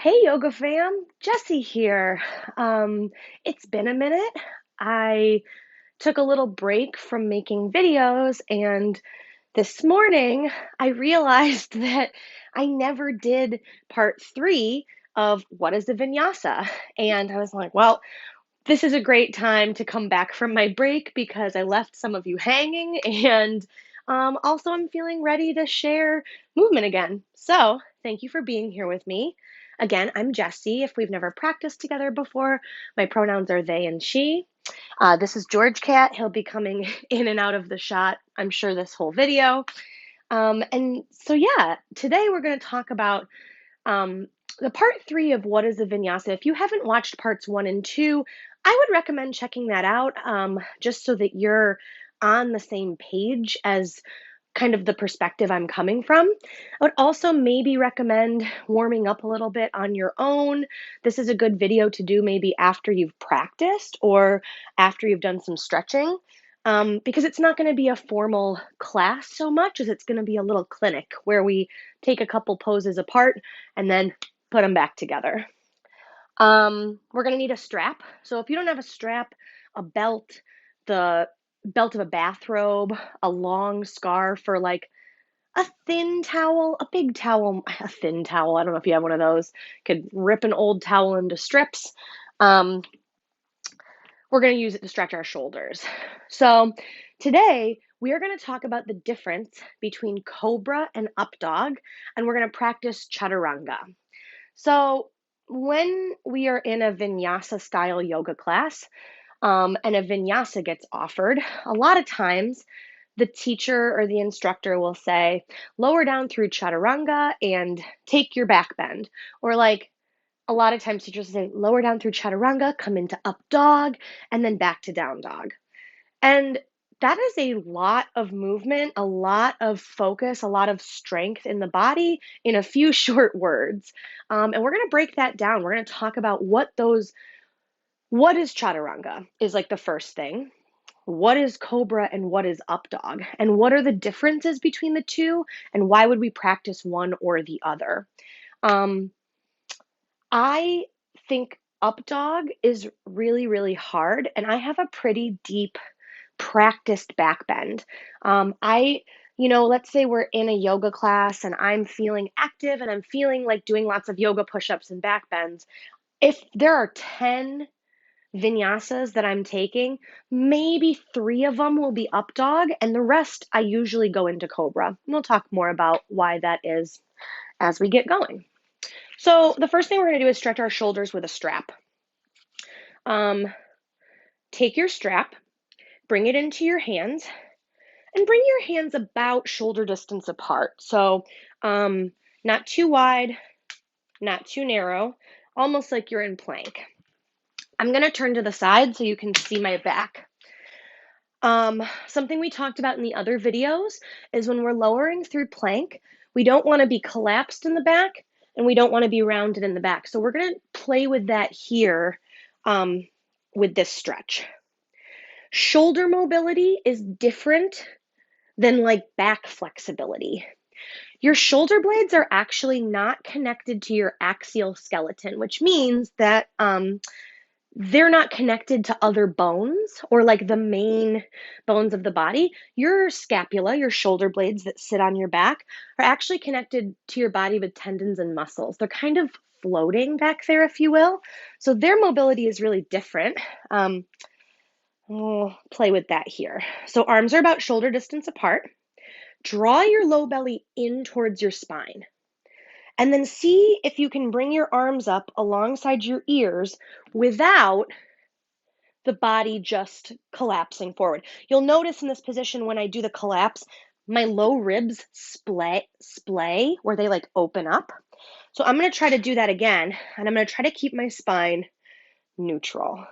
Hey yoga fam, Jessie here. It's been a minute. I took a little break from making videos, and this morning I realized that I never did part three of what is a vinyasa. And I was like, well, this is a great time to come back from my break because I left some of you hanging, and also I'm feeling ready to share movement again. So, thank you for being here with me. Again, I'm Jessie. If we've never practiced together before, my pronouns are they and she. This is George Cat. He'll be coming in and out of the shot, I'm sure, this whole video. Yeah, today we're going to talk about um, the part three of what is a vinyasa. If you haven't watched parts one and two, I would recommend checking that out just so that you're on the same page as kind of the perspective I'm coming from. I would also maybe recommend warming up a little bit on your own. This is a good video to do maybe after you've practiced or after you've done some stretching. Because it's not going to be a formal class so much as it's going to be a little clinic where we take a couple poses apart and then put them back together. We're going to need a strap. So if you don't have a strap, a belt, the belt of a bathrobe, a long scarf, or like a thin towel, a big towel, a thin towel. I don't know if you have one of those. Could rip an old towel into strips. Um, we're going to use it to stretch our shoulders. So today we are going to talk about the difference between Cobra and Updog, and we're going to practice Chaturanga. So when we are in a Vinyasa style yoga class, and a Vinyasa gets offered, a lot of times the teacher or the instructor will say, lower down through Chaturanga and take your back bend. Or like a lot of times teachers say, lower down through Chaturanga, come into up dog, and then back to down dog. And that is a lot of movement, a lot of focus, a lot of strength in the body in a few short words. And we're going to break that down. We're going to talk about what is Chaturanga is like the first thing. What is Cobra and what is Updog? And what are the differences between the two? And why would we practice one or the other? Um, I think Updog is really, really hard, and I have a pretty deep practiced back bend. Let's say we're in a yoga class and I'm feeling active and I'm feeling like doing lots of yoga push ups and back bends. If there are 10 vinyasas that I'm taking, maybe three of them will be up dog, and the rest I usually go into Cobra. And we'll talk more about why that is as we get going. So the first thing we're going to do is stretch our shoulders with a strap. Take your strap, bring it into your hands, and bring your hands about shoulder distance apart. So not too wide, not too narrow, almost like you're in plank. I'm going to turn to the side so you can see my back. Something we talked about in the other videos is when we're lowering through plank, we don't want to be collapsed in the back and we don't want to be rounded in the back. So we're going to play with that here with this stretch. Shoulder mobility is different than like back flexibility. Your shoulder blades are actually not connected to your axial skeleton, which means that they're not connected to other bones or like the main bones of the body. Your scapula, your shoulder blades that sit on your back, are actually connected to your body with tendons and muscles. They're kind of floating back there, if you will. So their mobility is really different. We'll play with that here. So arms are about shoulder distance apart. Draw your low belly in towards your spine. And then see if you can bring your arms up alongside your ears without the body just collapsing forward. You'll notice in this position when I do the collapse, my low ribs splay where they like open up. So I'm going to try to do that again, and I'm going to try to keep my spine neutral.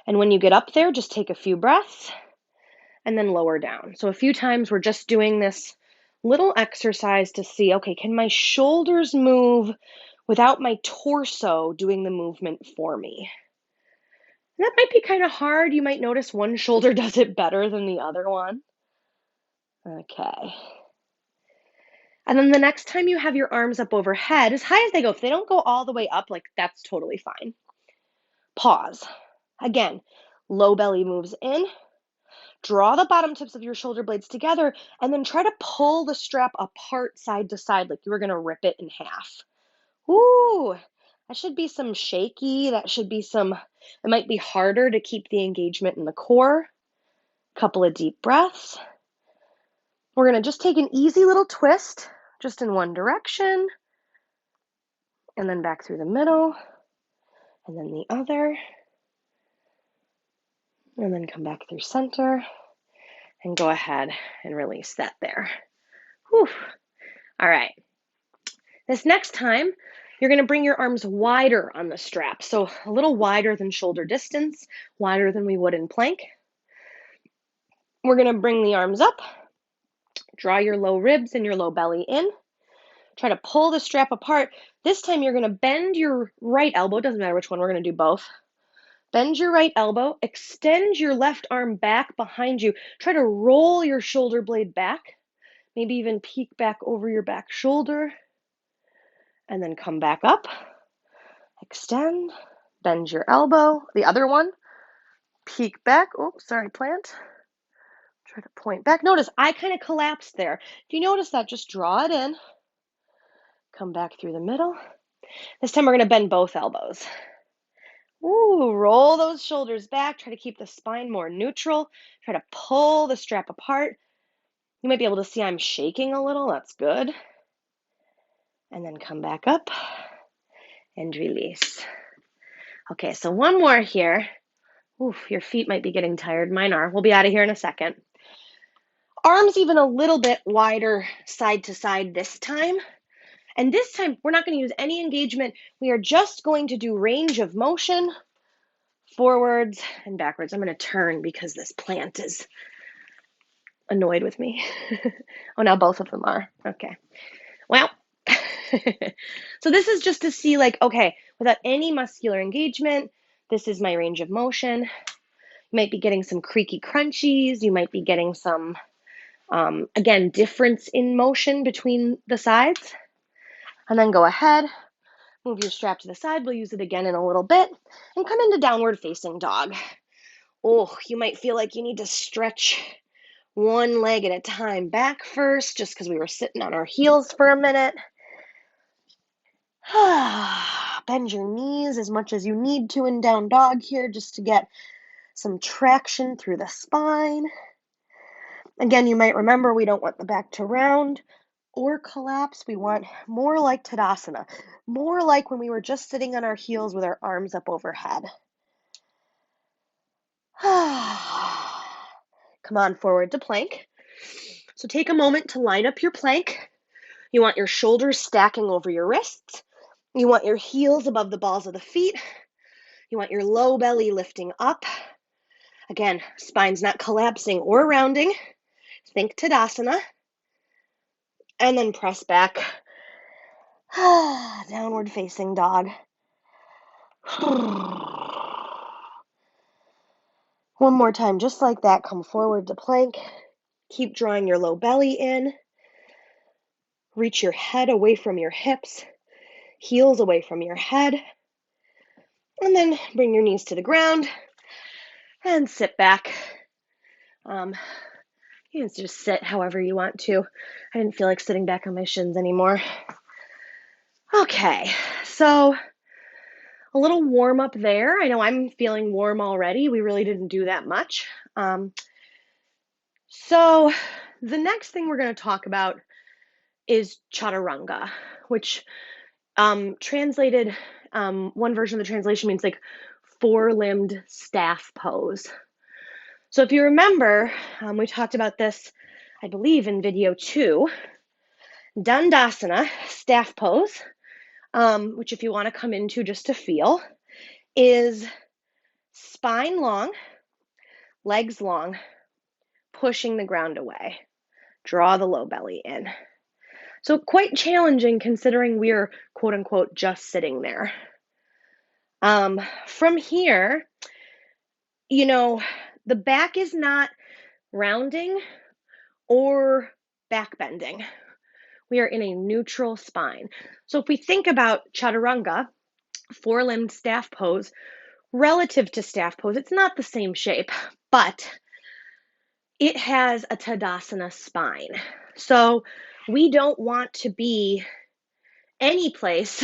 And when you get up there, just take a few breaths and then lower down. So a few times we're just doing this little exercise to see, okay, can my shoulders move without my torso doing the movement for me? And that might be kind of hard. You might notice one shoulder does it better than the other one. Okay. And then the next time you have your arms up overhead, as high as they go, if they don't go all the way up, like that's totally fine. Pause. Again, low belly moves in. Draw the bottom tips of your shoulder blades together and then try to pull the strap apart side to side like you were going to rip it in half. Ooh, that should be some shaky. That should be some, it might be harder to keep the engagement in the core. Couple of deep breaths. We're going to just take an easy little twist, just in one direction, and then back through the middle, and then the other, and then come back through center, and go ahead and release that there. Whew. All right. This next time, you're going to bring your arms wider on the strap. So a little wider than shoulder distance, wider than we would in plank. We're going to bring the arms up, draw your low ribs and your low belly in. Try to pull the strap apart. This time you're going to bend your right elbow. Doesn't matter which one, we're going to do both. Bend your right elbow, extend your left arm back behind you. Try to roll your shoulder blade back, maybe even peek back over your back shoulder, and then come back up. Extend, bend your elbow. The other one, peek back. Oh, sorry, plant. Try to point back. Notice I kind of collapsed there. If you notice that, just draw it in. Come back through the middle. This time we're going to bend both elbows. Ooh, roll those shoulders back. Try to keep the spine more neutral. Try to pull the strap apart. You might be able to see I'm shaking a little. That's good. And then come back up and release. Okay, so one more here. Oof, your feet might be getting tired. Mine are. We'll be out of here in a second. Arms even a little bit wider side to side this time. And this time, we're not going to use any engagement. We are just going to do range of motion, forwards and backwards. I'm going to turn because this plant is annoyed with me. Oh, now both of them are. Okay. Well, so this is just to see like, okay, without any muscular engagement, this is my range of motion. You might be getting some creaky crunchies. You might be getting some, again, difference in motion between the sides. And then go ahead, move your strap to the side. We'll use it again in a little bit and come into downward facing dog. Oh, you might feel like you need to stretch one leg at a time back first, just because we were sitting on our heels for a minute. Bend your knees as much as you need to in down dog here, just to get some traction through the spine. Again, you might remember we don't want the back to round or collapse. We want more like Tadasana, more like when we were just sitting on our heels with our arms up overhead. Come on forward to plank. So take a moment to line up your plank. You want your shoulders stacking over your wrists. You want your heels above the balls of the feet. You want your low belly lifting up. Again, spine's not collapsing or rounding. Think Tadasana. And then press back. Downward facing dog. One more time, just like that. Come forward to plank. Keep drawing your low belly in. Reach your head away from your hips. Heels away from your head. And then bring your knees to the ground and sit back. You can just sit however you want to. I didn't feel like sitting back on my shins anymore. Okay, so a little warm up there. I know I'm feeling warm already. We really didn't do that much. So the next thing we're going to talk about is Chaturanga, which translated, one version of the translation means like four-limbed staff pose. So if you remember, we talked about this, I believe, in video 2. Dandasana, staff pose, which if you want to come into just to feel, is spine long, legs long, pushing the ground away. Draw the low belly in. So quite challenging considering we're quote unquote just sitting there. From here, the back is not rounding or back bending. We are in a neutral spine. So if we think about Chaturanga, four-limbed staff pose, relative to staff pose, it's not the same shape, but it has a Tadasana spine. So we don't want to be any place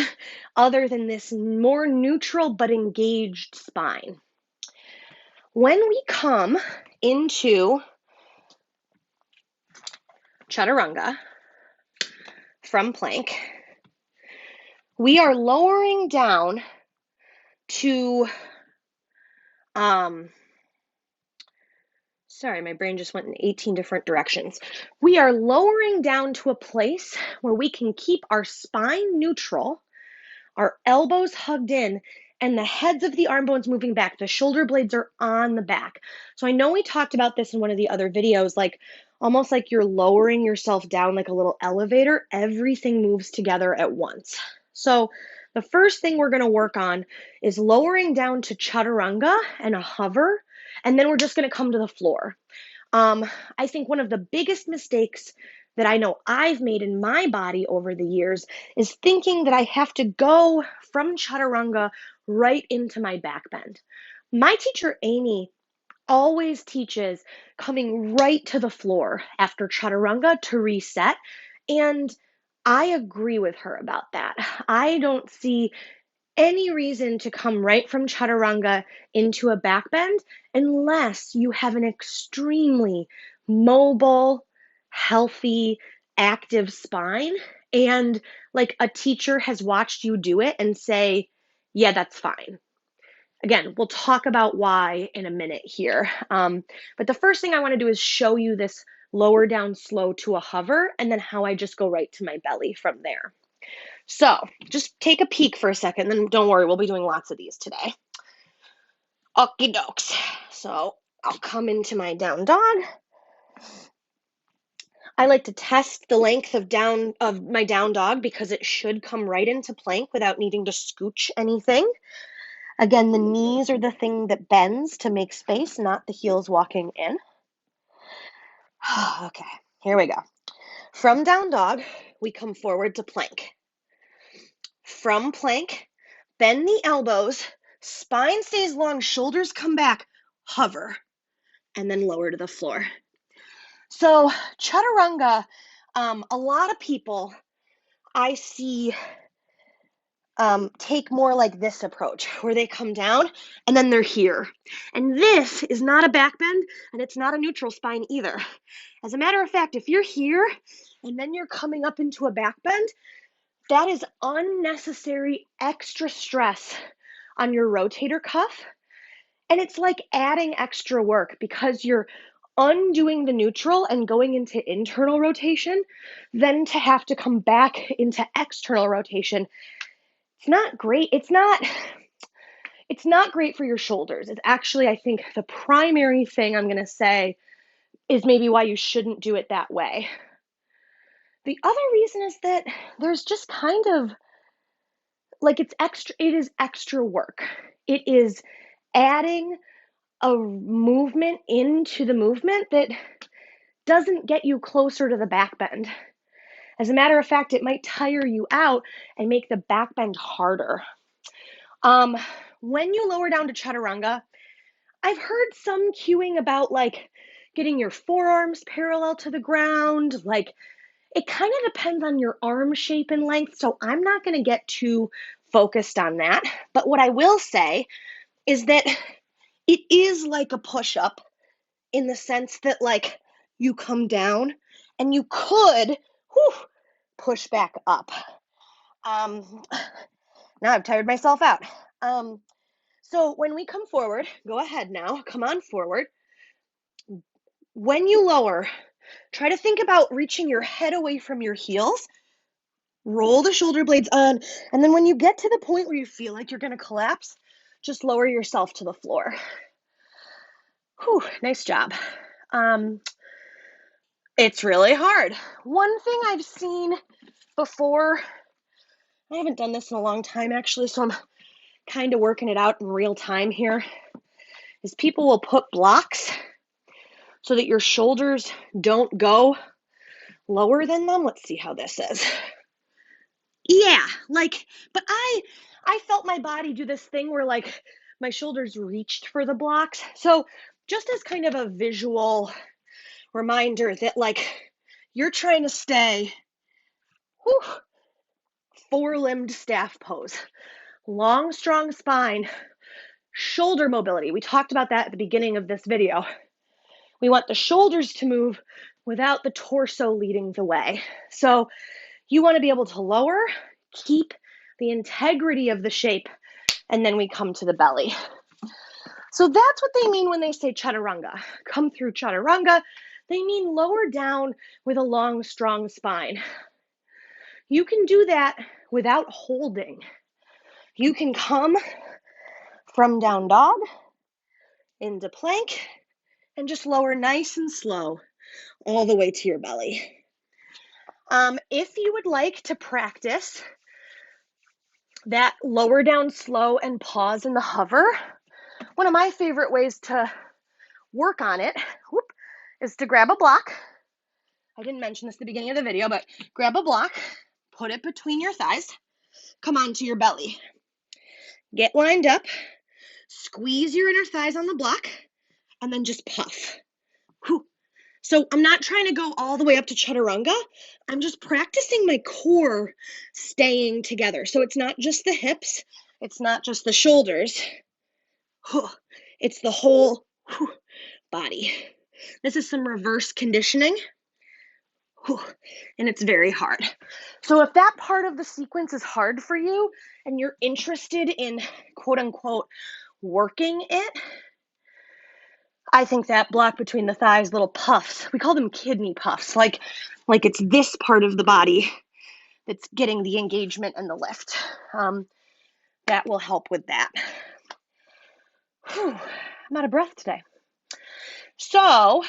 other than this more neutral but engaged spine. When we come into Chaturanga from plank, we are lowering down to, sorry, my brain just went in 18 different directions. We are lowering down to a place where we can keep our spine neutral, our elbows hugged in, and the heads of the arm bones moving back. The shoulder blades are on the back. So I know we talked about this in one of the other videos, like almost like you're lowering yourself down like a little elevator. Everything moves together at once. So the first thing we're going to work on is lowering down to Chaturanga and a hover, and then we're just going to come to the floor. I think one of the biggest mistakes that I know I've made in my body over the years is thinking that I have to go from Chaturanga right into my back bend. My teacher, Amy, always teaches coming right to the floor after Chaturanga to reset. And I agree with her about that. I don't see any reason to come right from Chaturanga into a back bend unless you have an extremely mobile, healthy, active spine and like a teacher has watched you do it and say, yeah, that's fine. Again, we'll talk about why in a minute here. But the first thing I want to do is show you this lower down slow to a hover and then how I just go right to my belly from there. So just take a peek for a second, then don't worry, we'll be doing lots of these today. Okie dokes. So I'll come into my down dog. I like to test the length of my down dog because it should come right into plank without needing to scooch anything. Again, the knees are the thing that bends to make space, not the heels walking in. Okay, here we go. From down dog, we come forward to plank. From plank, bend the elbows, spine stays long, shoulders come back, hover, and then lower to the floor. So Chaturanga, a lot of people I see take more like this approach, where they come down and then they're here. And this is not a back bend, and it's not a neutral spine either. As a matter of fact, if you're here and then you're coming up into a back bend, that is unnecessary extra stress on your rotator cuff. And it's like adding extra work because you're undoing the neutral and going into internal rotation, then to have to come back into external rotation. It's not great. It's not great for your shoulders. It's actually, I think, the primary thing I'm going to say is maybe why you shouldn't do it that way. The other reason is that there's just kind of like it is extra work. It is adding a movement into the movement that doesn't get you closer to the back bend. As a matter of fact, it might tire you out and make the back bend harder. When you lower down to Chaturanga, I've heard some cueing about like getting your forearms parallel to the ground. Like it kind of depends on your arm shape and length, so I'm not going to get too focused on that. But what I will say is that it is like a push-up in the sense that like you come down and you could push back up. Now I've tired myself out. So when we come forward, go ahead now, come on forward. When you lower, try to think about reaching your head away from your heels. Roll the shoulder blades on, and then when you get to the point where you feel like you're going to collapse, just lower yourself to the floor. Whew, nice job. It's really hard. One thing I've seen before, I haven't done this in a long time actually, so I'm kind of working it out in real time here, is people will put blocks so that your shoulders don't go lower than them. Let's see how this is. Yeah, like, but I felt my body do this thing where like my shoulders reached for the blocks. So just as kind of a visual reminder that like you're trying to stay whew, four-limbed staff pose, long, strong spine, shoulder mobility. We talked about that at the beginning of this video. We want the shoulders to move without the torso leading the way. So you want to be able to lower, keep the integrity of the shape, and then we come to the belly. So that's what they mean when they say Chaturanga. Come through Chaturanga. They mean lower down with a long, strong spine. You can do that without holding. You can come from down dog into plank and just lower nice and slow all the way to your belly. If you would like to practice that lower down slow and pause in the hover, one of my favorite ways to work on it is to grab a block. I didn't mention this at the beginning of the video, but grab a block, put it between your thighs, come onto your belly. Get lined up, squeeze your inner thighs on the block, and then just puff. Whew. So I'm not trying to go all the way up to Chaturanga. I'm just practicing my core staying together. So it's not just the hips, it's not just the shoulders, it's the whole body. This is some reverse conditioning, and it's very hard. So if that part of the sequence is hard for you and you're interested in quote unquote working it, I think that block between the thighs, little puffs, we call them kidney puffs, like it's this part of the body that's getting the engagement and the lift. That will help with that. Whew, I'm out of breath today. So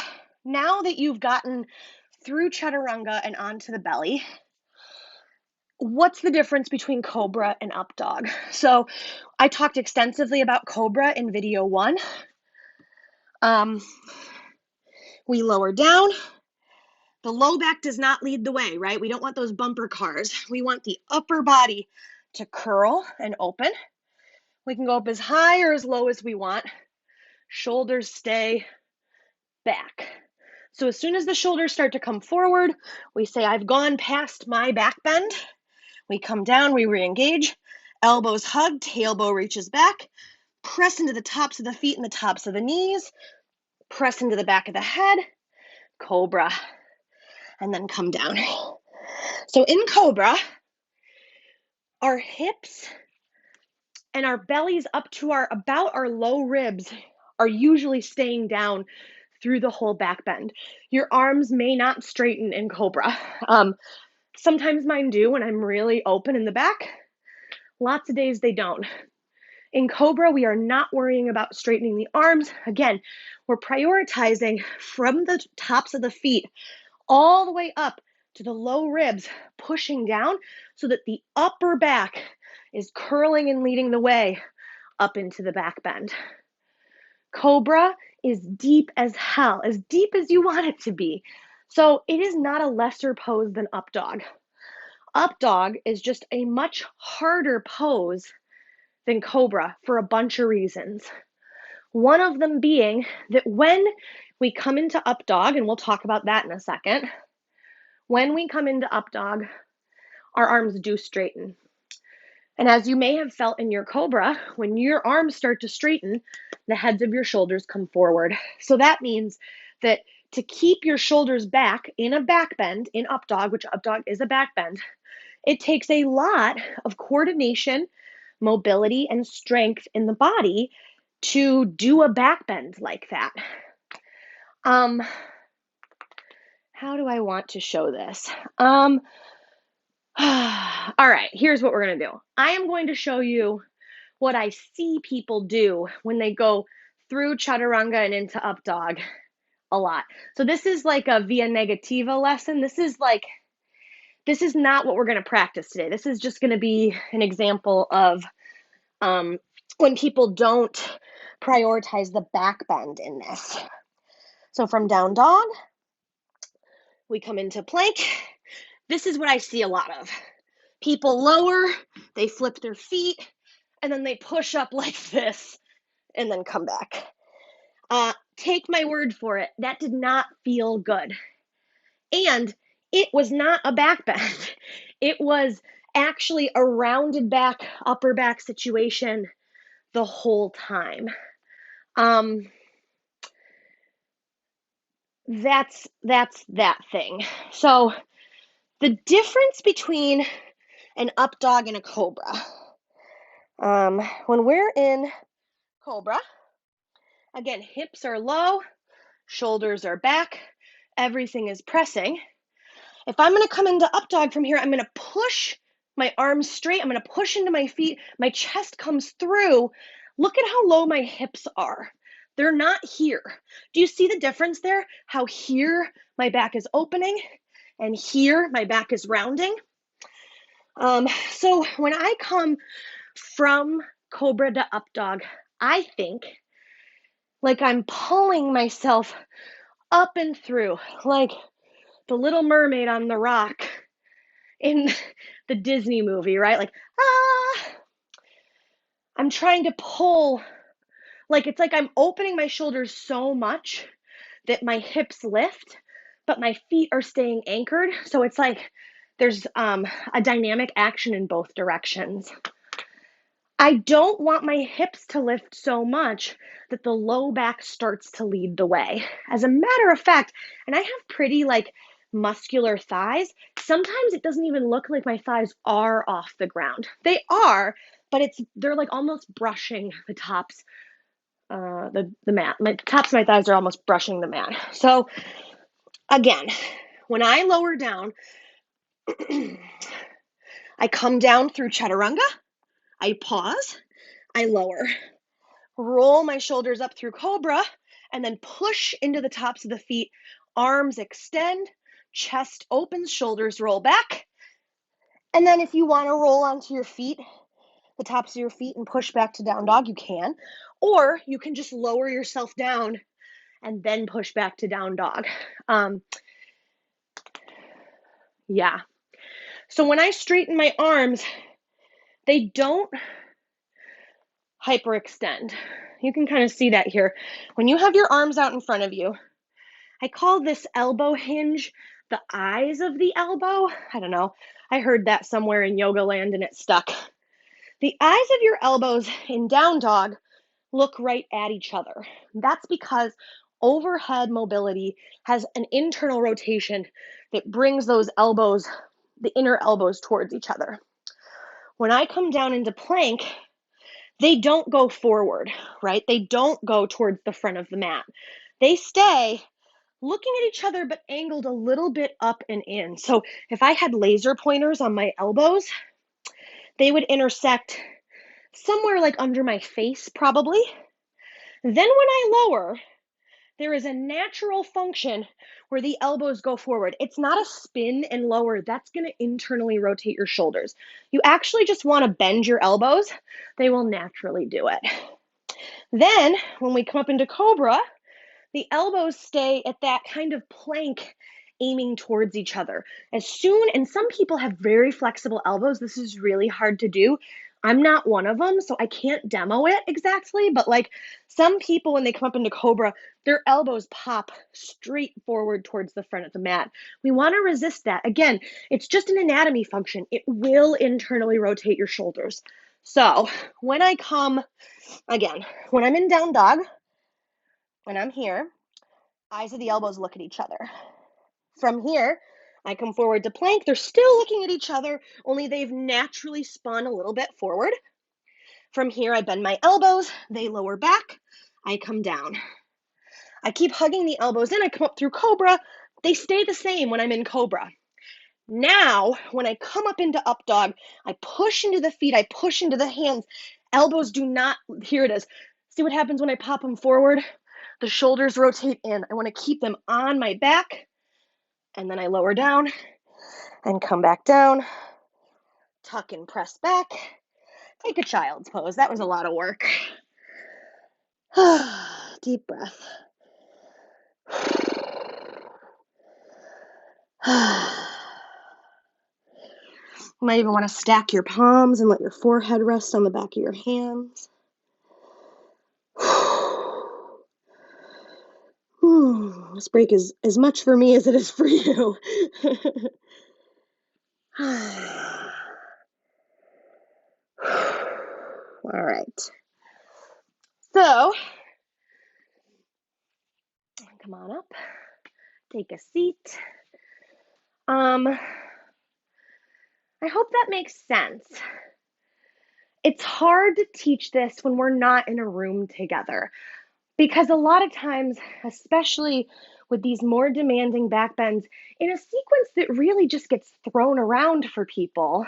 now that you've gotten through Chaturanga and onto the belly, what's the difference between Cobra and Updog? So I talked extensively about Cobra in video 1. We lower down. The low back does not lead the way, right? We don't want those bumper cars. We want the upper body to curl and open. We can go up as high or as low as we want. Shoulders stay back. So as soon as the shoulders start to come forward, we say, I've gone past my back bend. We come down, we re-engage. Elbows hug, tailbone reaches back. Press into the tops of the feet and the tops of the knees. Press into the back of the head. Cobra. And then come down. So in Cobra, our hips and our bellies up to about our low ribs are usually staying down through the whole back bend. Your arms may not straighten in Cobra. Sometimes mine do when I'm really open in the back. Lots of days they don't. In Cobra, we are not worrying about straightening the arms. Again, we're prioritizing from the tops of the feet all the way up to the low ribs, pushing down so that the upper back is curling and leading the way up into the back bend. Cobra is deep as hell, as deep as you want it to be. So it is not a lesser pose than Updog. Updog is just a much harder pose than Cobra for a bunch of reasons. One of them being that when we come into Updog, and we'll talk about that in a second, when we come into Updog, our arms do straighten. And as you may have felt in your Cobra, when your arms start to straighten, the heads of your shoulders come forward. So that means that to keep your shoulders back in a back bend, in Updog, which Updog is a back bend, it takes a lot of coordination, mobility, and strength in the body to do a back bend like that. How do I want to show this? All right, here's what we're going to do. I am going to show you what I see people do when they go through Chaturanga and into Updog a lot. So this is like a via negativa lesson. This is not what we're going to practice today. This is just going to be an example of when people don't prioritize the back bend in this. So from down dog, We come into plank. This is what I see a lot of. People lower, they flip their feet, and then they push up like this and then come back. Take my word for it, that did not feel good. And it was not a back bend. It was actually a rounded back, upper back situation the whole time. That's that thing. So the difference between an up dog and a cobra. When we're in cobra, again, hips are low, shoulders are back, everything is pressing. If I'm going to come into up dog from here, I'm going to push my arms straight. I'm going to push into my feet. My chest comes through. Look at how low my hips are. They're not here. Do you see the difference there? How here my back is opening and here my back is rounding. So when I come from cobra to up dog, I think like I'm pulling myself up and through, like the Little Mermaid on the rock in the Disney movie, right? Like, I'm trying to pull, like it's like I'm opening my shoulders so much that my hips lift, but my feet are staying anchored. So it's like there's a dynamic action in both directions. I don't want my hips to lift so much that the low back starts to lead the way. As a matter of fact, and I have pretty like muscular thighs, sometimes it doesn't even look like my thighs are off the ground. They are, but they're like almost brushing the tops, the mat. My tops of my thighs are almost brushing the mat. So again, when I lower down, I come down through Chaturanga, I pause, I lower, roll my shoulders up through Cobra, and then push into the tops of the feet. Arms extend, chest opens, shoulders roll back. And then if you want to roll onto your feet, the tops of your feet, and push back to down dog, you can. Or you can just lower yourself down and then push back to down dog. Yeah. So when I straighten my arms, they don't hyperextend. You can kind of see that here. When you have your arms out in front of you, I call this elbow hinge the eyes of the elbow. I don't know. I heard that somewhere in yoga land and it stuck. The eyes of your elbows in down dog look right at each other. That's because overhead mobility has an internal rotation that brings those elbows, the inner elbows, towards each other. When I come down into plank, they don't go forward, right? They don't go towards the front of the mat. They stay looking at each other, but angled a little bit up and in. So if I had laser pointers on my elbows, they would intersect somewhere like under my face, probably. Then when I lower, there is a natural function where the elbows go forward. It's not a spin and lower. That's going to internally rotate your shoulders. You actually just want to bend your elbows. They will naturally do it. Then when we come up into Cobra, the elbows stay at that kind of plank, aiming towards each other. And some people have very flexible elbows. This is really hard to do. I'm not one of them, so I can't demo it exactly, but like some people, when they come up into Cobra, their elbows pop straight forward towards the front of the mat. We want to resist that. Again, it's just an anatomy function. It will internally rotate your shoulders. So when I come, again, when I'm in down dog, when I'm here, eyes of the elbows look at each other. From here, I come forward to plank. They're still looking at each other, only they've naturally spun a little bit forward. From here, I bend my elbows. They lower back. I come down. I keep hugging the elbows in. I come up through Cobra. They stay the same when I'm in Cobra. Now, when I come up into up dog, I push into the feet. I push into the hands. Elbows do not, here it is. See what happens when I pop them forward? The shoulders rotate in. I want to keep them on my back. And then I lower down and come back down. Tuck and press back. Take a child's pose. That was a lot of work. Deep breath. You might even want to stack your palms and let your forehead rest on the back of your hands. This break is as much for me as it is for you. All right. So, come on up. Take a seat. I hope that makes sense. It's hard to teach this when we're not in a room together because a lot of times, especially with these more demanding back bends, in a sequence that really just gets thrown around for people,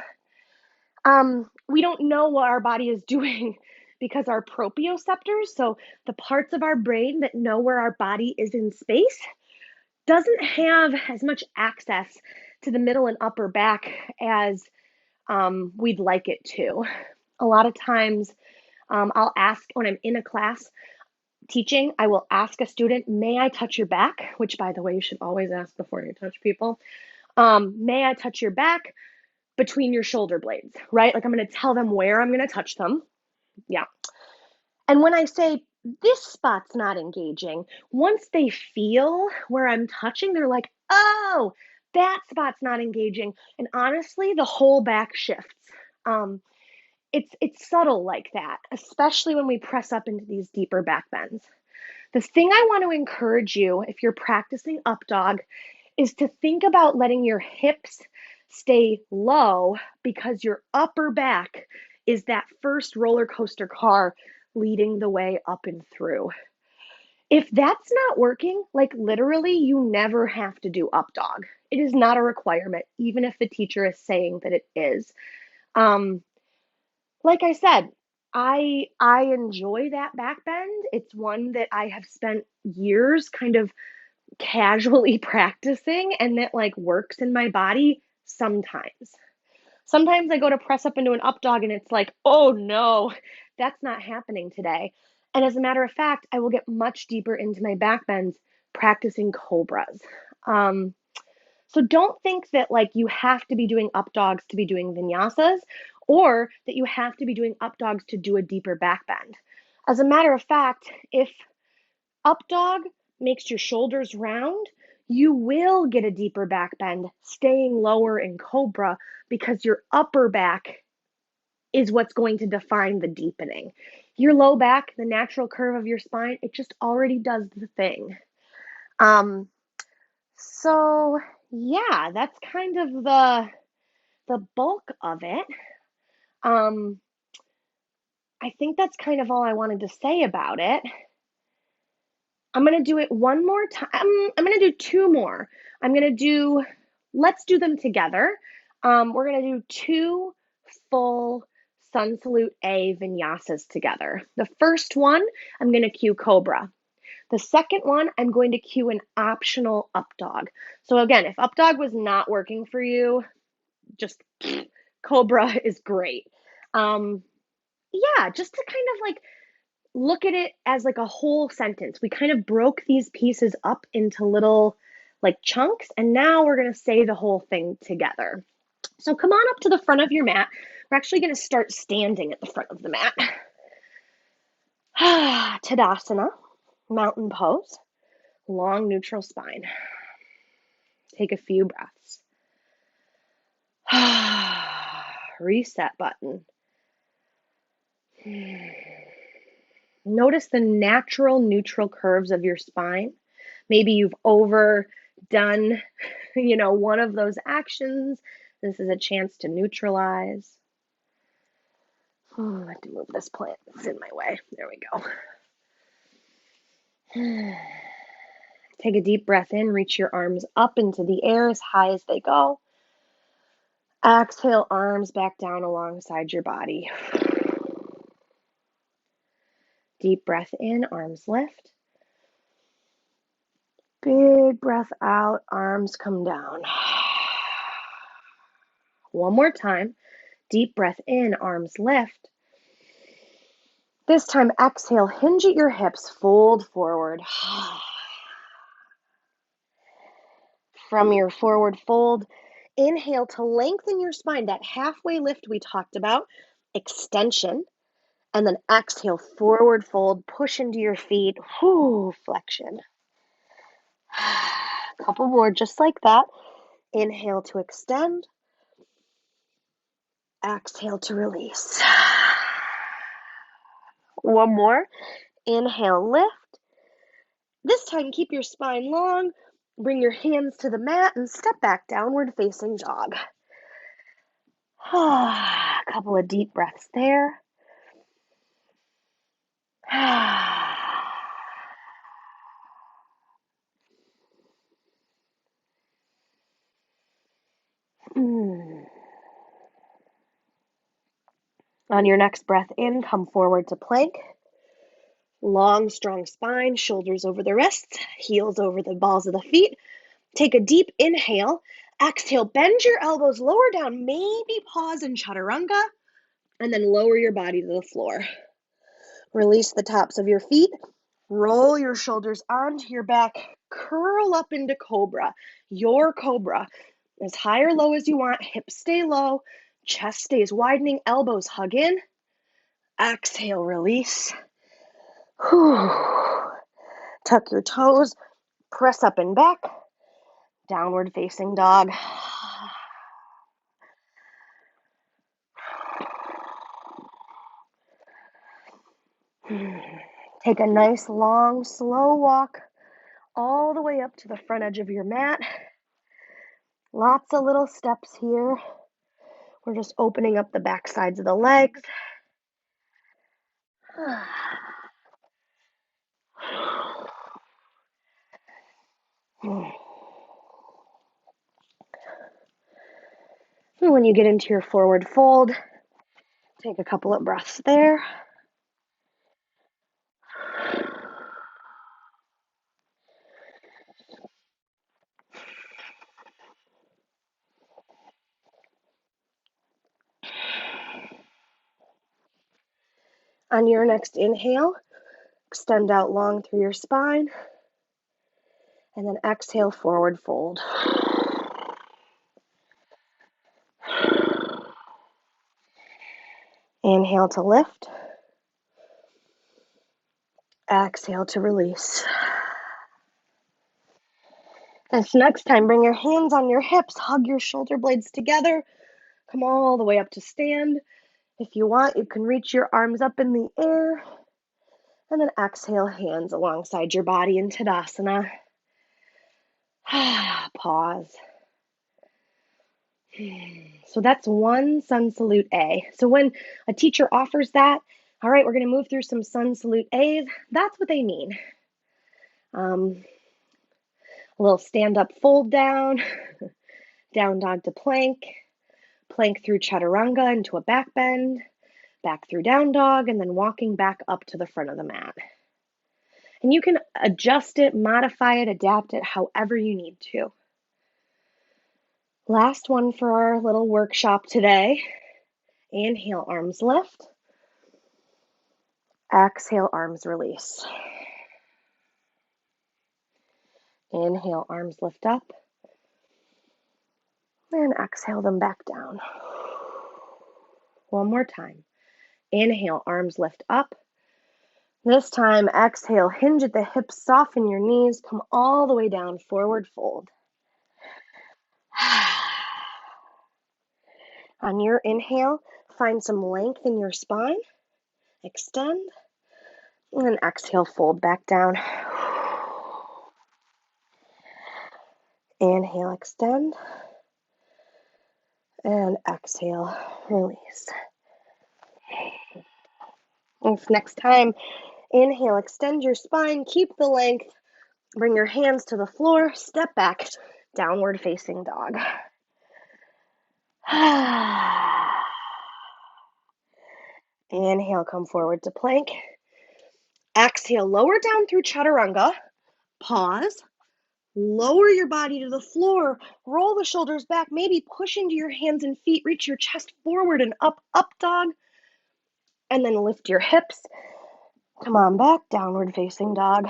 we don't know what our body is doing because our proprioceptors, so the parts of our brain that know where our body is in space, doesn't have as much access to the middle and upper back as we'd like it to. A lot of times, I'll ask when I'm in a class teaching, I will ask a student, may I touch your back? Which, by the way, you should always ask before you touch people. May I touch your back between your shoulder blades, right? Like I'm going to tell them where I'm going to touch them. Yeah. And when I say this spot's not engaging, once they feel where I'm touching, they're like, oh, that spot's not engaging. And honestly, the whole back shifts. Um, it's subtle like that, especially when we press up into these deeper back bends. The thing I want to encourage you if you're practicing up dog is to think about letting your hips stay low because your upper back is that first roller coaster car leading the way up and through. If that's not working, like literally, you never have to do up dog. It is not a requirement, even if the teacher is saying that it is. Um, like I said, I enjoy that back bend. It's one that I have spent years kind of casually practicing and that like works in my body sometimes. Sometimes I go to press up into an up dog and it's like, oh no, that's not happening today. And as a matter of fact, I will get much deeper into my back bends practicing cobras. Um, so don't think that like you have to be doing up dogs to be doing vinyasas or that you have to be doing up dogs to do a deeper back bend. As a matter of fact, if up dog makes your shoulders round, you will get a deeper back bend staying lower in cobra because your upper back is what's going to define the deepening. Your low back, the natural curve of your spine, it just already does the thing. Um, so yeah, that's kind of the bulk of it. Um, I think that's kind of all I wanted to say about it. I'm going to do it one more time. I'm going to do two more. Let's do them together. We're going to do two full sun salute A vinyasas together. The first one, I'm going to cue Cobra. The second one, I'm going to cue an optional up dog. So again, if up dog was not working for you, just Cobra is great. Yeah, just to kind of like look at it as like a whole sentence. We kind of broke these pieces up into little like chunks, and now we're going to say the whole thing together. So come on up to the front of your mat. We're actually going to start standing at the front of the mat. Tadasana, mountain pose, long neutral spine. Take a few breaths. Reset button. Notice the natural neutral curves of your spine. Maybe you've overdone, one of those actions. This is a chance to neutralize. I have to move this plant. It's in my way. There we go. Take a deep breath in. Reach your arms up into the air as high as they go. Exhale, arms back down alongside your body. Deep breath in, arms lift. Big breath out, arms come down. One more time. Deep breath in, arms lift. This time, exhale, hinge at your hips, fold forward. From your forward fold, inhale to lengthen your spine, that halfway lift we talked about, extension, and then exhale, forward fold, push into your feet, flexion. A couple more just like that. Inhale to extend, exhale to release. One more. Inhale, lift. This time, keep your spine long. Bring your hands to the mat and step back, downward facing dog. A couple of deep breaths there. On your next breath in, come forward to plank. Long, strong spine, shoulders over the wrists, heels over the balls of the feet. Take a deep inhale. Exhale, bend your elbows lower down, maybe pause in Chaturanga, and then lower your body to the floor. Release the tops of your feet. Roll your shoulders onto your back. Curl up into Cobra, your Cobra. As high or low as you want. Hips stay low. Chest stays widening. Elbows hug in. Exhale, release. Tuck your toes. Press up and back. Downward facing dog. Take a nice, long, slow walk all the way up to the front edge of your mat. Lots of little steps here. We're just opening up the back sides of the legs. And when you get into your forward fold, take a couple of breaths there. On your next inhale, extend out long through your spine, and then exhale, forward fold. Inhale to lift. Exhale to release. This next time, bring your hands on your hips, hug your shoulder blades together, come all the way up to stand. If you want, you can reach your arms up in the air, and then exhale, hands alongside your body in Tadasana. Pause. So that's one sun salute A. So when a teacher offers that, all right, we're going to move through some sun salute A's, that's what they mean. A little stand up, fold down, down dog to plank, plank through Chaturanga into a back bend, back through down dog, and then walking back up to the front of the mat. And you can adjust it, modify it, adapt it however you need to. Last one for our little workshop today. Inhale, arms lift. Exhale, arms release. Inhale, arms lift up. And exhale them back down. One more time. Inhale, arms lift up. This time, exhale, hinge at the hips, soften your knees, come all the way down, forward fold. On your inhale, find some length in your spine. Extend. And then exhale, fold back down. Inhale, extend. And exhale, release. And next time, inhale, extend your spine, keep the length, bring your hands to the floor, step back, downward facing dog. Inhale, come forward to plank. Exhale, lower down through Chaturanga. Pause. Lower your body to the floor. Roll the shoulders back. Maybe push into your hands and feet. Reach your chest forward and up, up dog. And then lift your hips. Come on back, downward facing dog.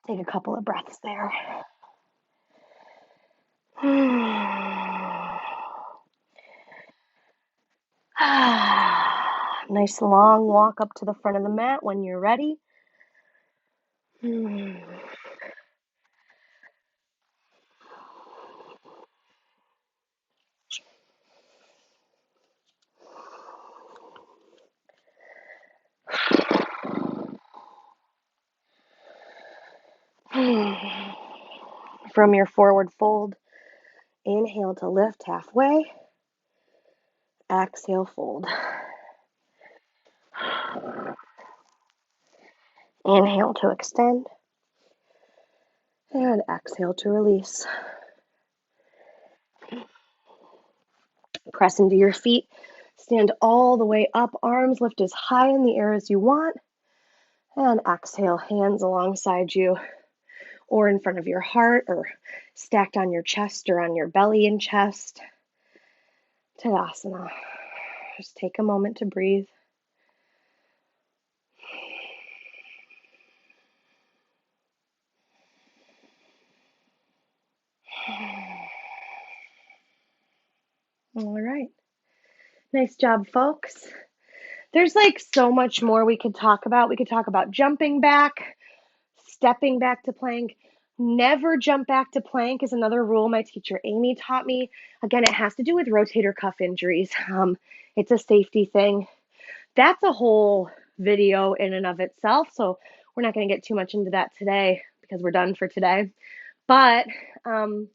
Take a couple of breaths there. Nice long walk up to the front of the mat when you're ready. From your forward fold, inhale to lift halfway. Exhale, fold. Inhale to extend. And exhale to release. Press into your feet. Stand all the way up. Arms lift as high in the air as you want. And exhale, hands alongside you or in front of your heart or stacked on your chest or on your belly and chest. Tadasana. Just take a moment to breathe. All right. Nice job, folks. There's like so much more we could talk about. We could talk about jumping back, stepping back to plank. Never jump back to plank is another rule my teacher Amy taught me. Again, it has to do with rotator cuff injuries. It's a safety thing. That's a whole video in and of itself. So we're not going to get too much into that today because we're done for today. But the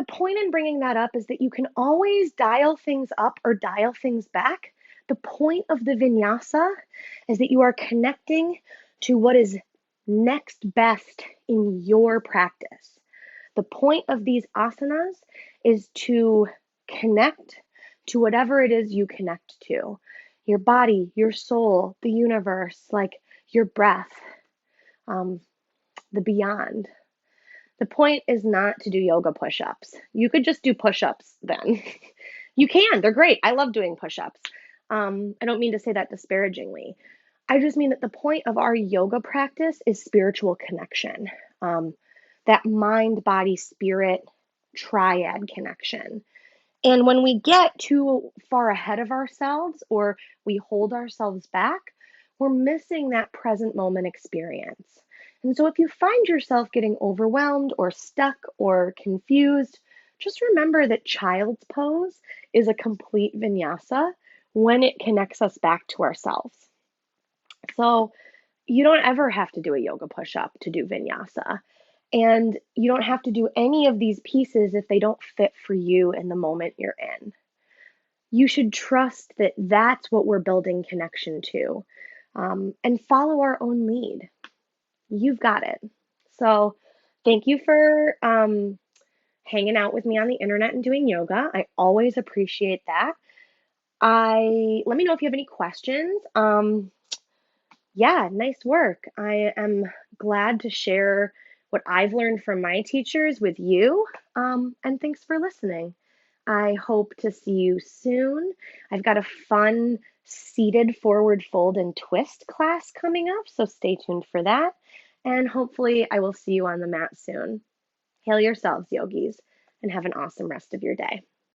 point in bringing that up is that you can always dial things up or dial things back. The point of the vinyasa is that you are connecting to what is next best in your practice. The point of these asanas is to connect to whatever it is you connect to. Your body, your soul, the universe, like your breath, the beyond. The point is not to do yoga push-ups. You could just do push-ups then. You can, they're great. I love doing push-ups. I don't mean to say that disparagingly. I just mean that the point of our yoga practice is spiritual connection. That mind, body, spirit triad connection. And when we get too far ahead of ourselves or we hold ourselves back, we're missing that present moment experience. And so if you find yourself getting overwhelmed or stuck or confused, just remember that child's pose is a complete vinyasa when it connects us back to ourselves. So you don't ever have to do a yoga push-up to do vinyasa. And you don't have to do any of these pieces if they don't fit for you in the moment you're in. You should trust that that's what we're building connection to, and follow our own lead. You've got it. So thank you for hanging out with me on the internet and doing yoga. I always appreciate that. Let me know if you have any questions. Yeah, nice work. I am glad to share what I've learned from my teachers with you. And thanks for listening. I hope to see you soon. I've got a fun seated forward fold and twist class coming up, so stay tuned for that. And hopefully, I will see you on the mat soon. Hail yourselves, yogis, and have an awesome rest of your day.